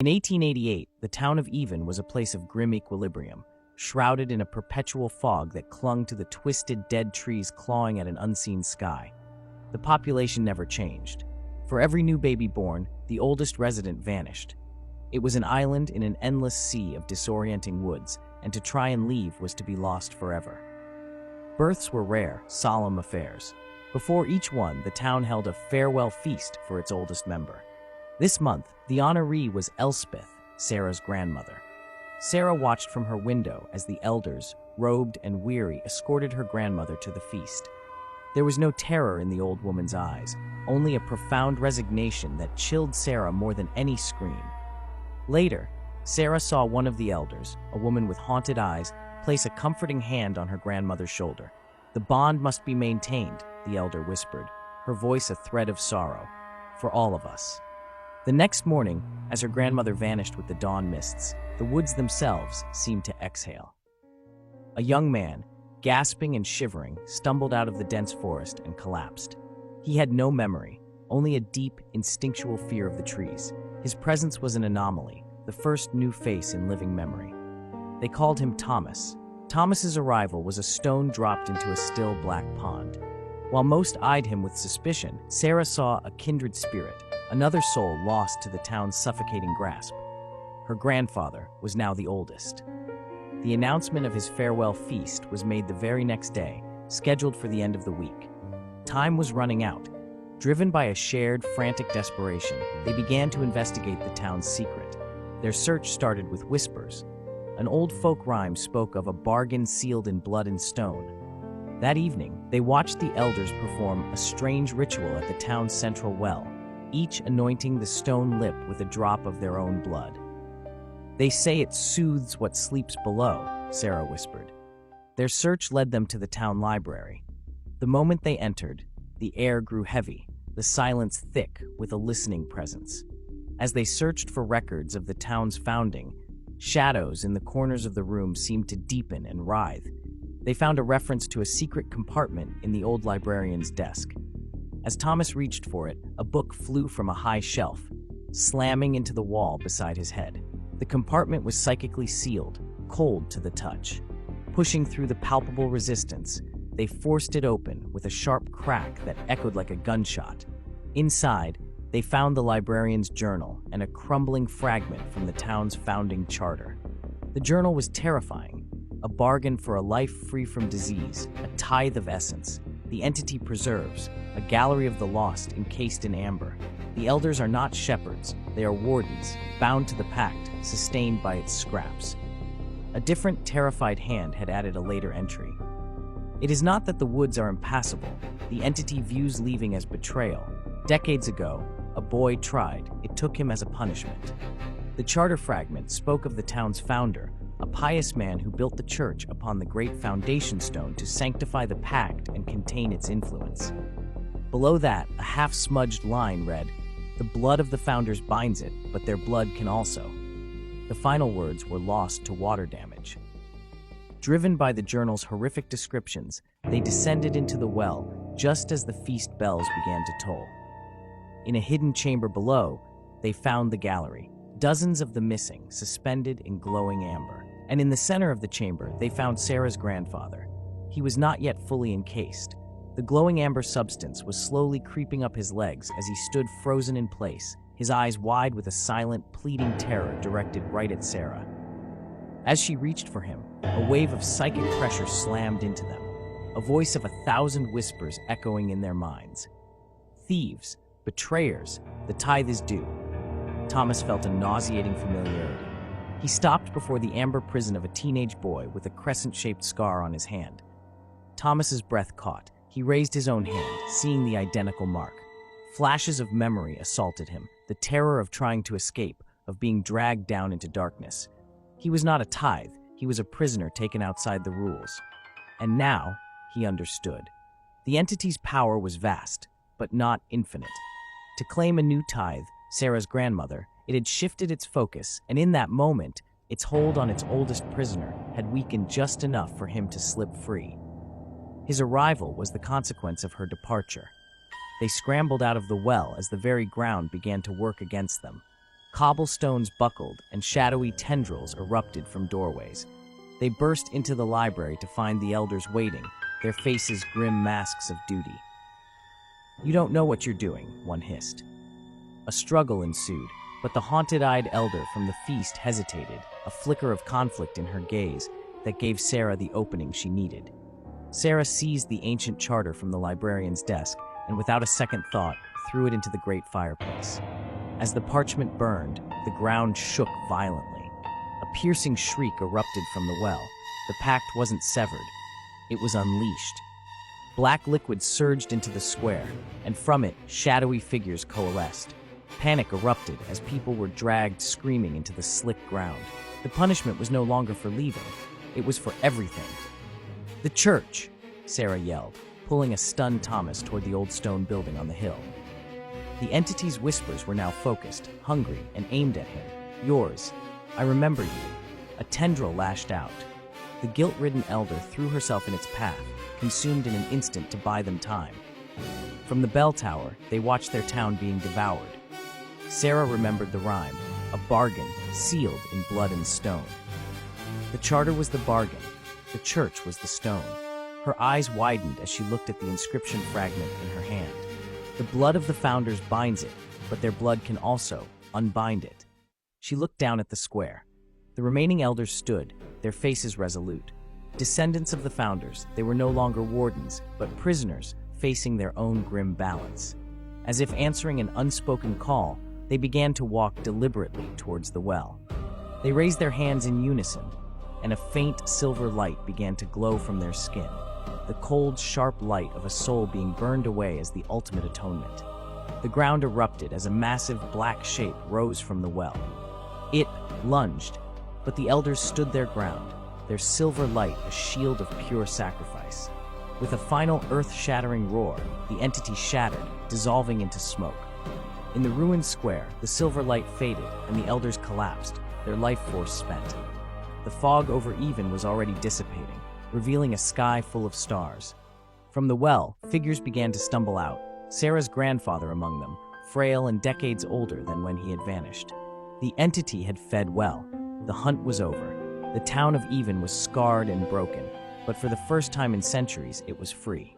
In 1888, the town of Even was a place of grim equilibrium, shrouded in a perpetual fog that clung to the twisted, dead trees clawing at an unseen sky. The population never changed. For every new baby born, the oldest resident vanished. It was an island in an endless sea of disorienting woods, and to try and leave was to be lost forever. Births were rare, solemn affairs. Before each one, the town held a farewell feast for its oldest member. This month, the honoree was Elspeth, Sarah's grandmother. Sarah watched from her window as the elders, robed and weary, escorted her grandmother to the feast. There was no terror in the old woman's eyes, only a profound resignation that chilled Sarah more than any scream. Later, Sarah saw one of the elders, a woman with haunted eyes, place a comforting hand on her grandmother's shoulder. "The bond must be maintained," the elder whispered, her voice a thread of sorrow, "for all of us." The next morning, as her grandmother vanished with the dawn mists, the woods themselves seemed to exhale. A young man, gasping and shivering, stumbled out of the dense forest and collapsed. He had no memory, only a deep, instinctual fear of the trees. His presence was an anomaly, the first new face in living memory. They called him Thomas. Thomas's arrival was a stone dropped into a still black pond. While most eyed him with suspicion, Sarah saw a kindred spirit, another soul lost to the town's suffocating grasp. Her grandfather was now the oldest. The announcement of his farewell feast was made the very next day, scheduled for the end of the week. Time was running out. Driven by a shared, frantic desperation, they began to investigate the town's secret. Their search started with whispers. An old folk rhyme spoke of a bargain sealed in blood and stone. That evening, they watched the elders perform a strange ritual at the town's central well, each anointing the stone lip with a drop of their own blood. "They say it soothes what sleeps below," Sarah whispered. Their search led them to the town library. The moment they entered, the air grew heavy, the silence thick with a listening presence. As they searched for records of the town's founding, shadows in the corners of the room seemed to deepen and writhe. They found a reference to a secret compartment in the old librarian's desk. As Thomas reached for it, a book flew from a high shelf, slamming into the wall beside his head. The compartment was psychically sealed, cold to the touch. Pushing through the palpable resistance, they forced it open with a sharp crack that echoed like a gunshot. Inside, they found the librarian's journal and a crumbling fragment from the town's founding charter. The journal was terrifying, a bargain for a life free from disease, a tithe of essence. The entity preserves, a gallery of the lost encased in amber. The elders are not shepherds, they are wardens, bound to the pact, sustained by its scraps. A different, terrified hand had added a later entry. "It is not that the woods are impassable. The entity views leaving as betrayal. Decades ago, a boy tried. It took him as a punishment." The charter fragment spoke of the town's founder, a pious man who built the church upon the great foundation stone to sanctify the pact and contain its influence. Below that, a half-smudged line read, "The blood of the founders binds it, but their blood can also." The final words were lost to water damage. Driven by the journal's horrific descriptions, they descended into the well just as the feast bells began to toll. In a hidden chamber below, they found the gallery, dozens of the missing suspended in glowing amber. And in the center of the chamber, they found Sarah's grandfather. He was not yet fully encased. The glowing amber substance was slowly creeping up his legs as he stood frozen in place, his eyes wide with a silent, pleading terror directed right at Sarah. As she reached for him, a wave of psychic pressure slammed into them, a voice of 1,000 whispers echoing in their minds. "Thieves, betrayers, the tithe is due." Thomas felt a nauseating familiarity. He stopped before the amber prison of a teenage boy with a crescent-shaped scar on his hand. Thomas's breath caught. He raised his own hand, seeing the identical mark. Flashes of memory assaulted him, the terror of trying to escape, of being dragged down into darkness. He was not a tithe, he was a prisoner taken outside the rules. And now, he understood. The entity's power was vast, but not infinite. To claim a new tithe, Sarah's grandmother, it had shifted its focus, and in that moment, its hold on its oldest prisoner had weakened just enough for him to slip free. His arrival was the consequence of her departure. They scrambled out of the well as the very ground began to work against them. Cobblestones buckled and shadowy tendrils erupted from doorways. They burst into the library to find the elders waiting, their faces grim masks of duty. "You don't know what you're doing," one hissed. A struggle ensued, but the haunted-eyed elder from the feast hesitated, a flicker of conflict in her gaze that gave Sarah the opening she needed. Sarah seized the ancient charter from the librarian's desk and, without a second thought, threw it into the great fireplace. As the parchment burned, the ground shook violently. A piercing shriek erupted from the well. The pact wasn't severed. It was unleashed. Black liquid surged into the square, and from it, shadowy figures coalesced. Panic erupted as people were dragged screaming into the slick ground. The punishment was no longer for leaving. It was for everything. "The church!" Sarah yelled, pulling a stunned Thomas toward the old stone building on the hill. The entity's whispers were now focused, hungry, and aimed at him. "Yours. I remember you." A tendril lashed out. The guilt-ridden elder threw herself in its path, consumed in an instant to buy them time. From the bell tower, they watched their town being devoured. Sarah remembered the rhyme, a bargain sealed in blood and stone. The charter was the bargain. The church was the stone. Her eyes widened as she looked at the inscription fragment in her hand. The blood of the founders binds it, but their blood can also unbind it. She looked down at the square. The remaining elders stood, their faces resolute. Descendants of the founders, they were no longer wardens, but prisoners facing their own grim balance. As if answering an unspoken call, they began to walk deliberately towards the well. They raised their hands in unison, and a faint silver light began to glow from their skin, the cold, sharp light of a soul being burned away as the ultimate atonement. The ground erupted as a massive black shape rose from the well. It lunged, but the elders stood their ground, their silver light a shield of pure sacrifice. With a final earth-shattering roar, the entity shattered, dissolving into smoke. In the ruined square, the silver light faded and the elders collapsed, their life force spent. The fog over Even was already dissipating, revealing a sky full of stars. From the well, figures began to stumble out, Sarah's grandfather among them, frail and decades older than when he had vanished. The entity had fed well. The hunt was over. The town of Even was scarred and broken, but for the first time in centuries, it was free.